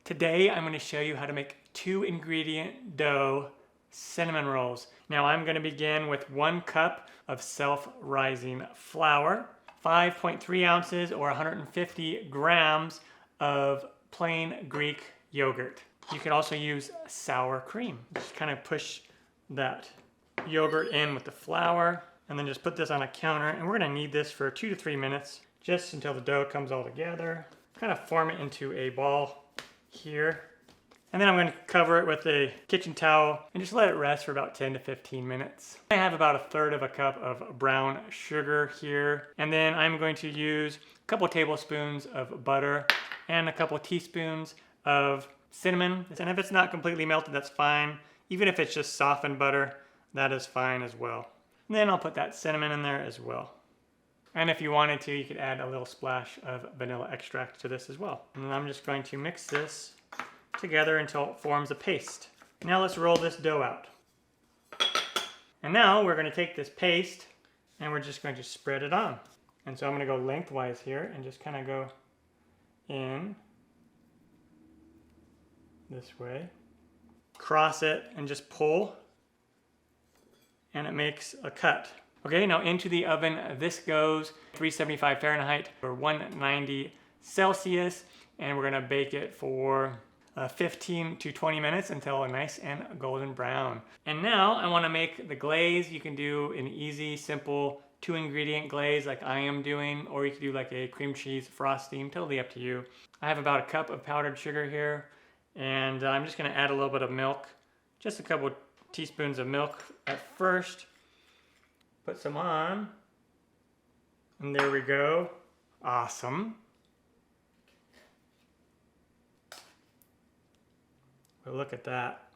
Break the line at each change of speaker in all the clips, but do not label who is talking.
Today I'm going to show you how to make 2-ingredient dough cinnamon rolls. Now I'm going to begin with 1 cup of self-rising flour, 5.3 ounces or 150 grams of plain Greek yogurt. You can also use sour cream. Just kind of push that yogurt in with the flour and then just put this on a counter, and we're going to knead this for 2 to 3 minutes just until the dough comes all together. Kind of form it into a ball here. And then I'm going to cover it with a kitchen towel and just let it rest for about 10 to 15 minutes. I have about 1/3 of a cup of brown sugar here. And then I'm going to use a couple tablespoons of butter and a couple teaspoons of cinnamon. And if it's not completely melted, that's fine. Even if it's just softened butter, that is fine as well. And then I'll put that cinnamon in there as well. And if you wanted to, you could add a little splash of vanilla extract to this as well. And I'm just going to mix this together until it forms a paste. Now let's roll this dough out. And now we're going to take this paste and we're just going to spread it on. And so I'm going to go lengthwise here and just kind of go in this way. Cross it and just pull, and it makes a cut. Okay, now into the oven this goes, 375 Fahrenheit or 190 Celsius, and we're gonna bake it for 15 to 20 minutes until nice and golden brown. And now I wanna make the glaze. You can do an easy, simple 2-ingredient glaze like I am doing, or you could do like a cream cheese frosting, totally up to you. I have about 1 cup of powdered sugar here, and I'm just gonna add a little bit of milk, just a couple teaspoons of milk at first. Put some on, and there we go. Awesome. Well, look at that.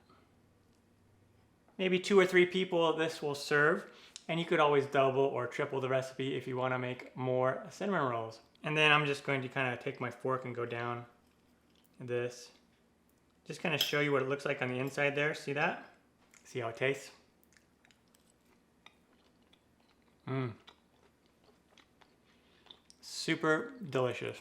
Maybe 2 or 3 people this will serve, and you could always double or triple the recipe if you want to make more cinnamon rolls. And then I'm just going to kind of take my fork and go down this. Just kind of show you what it looks like on the inside there. See that? See how it tastes? Super delicious.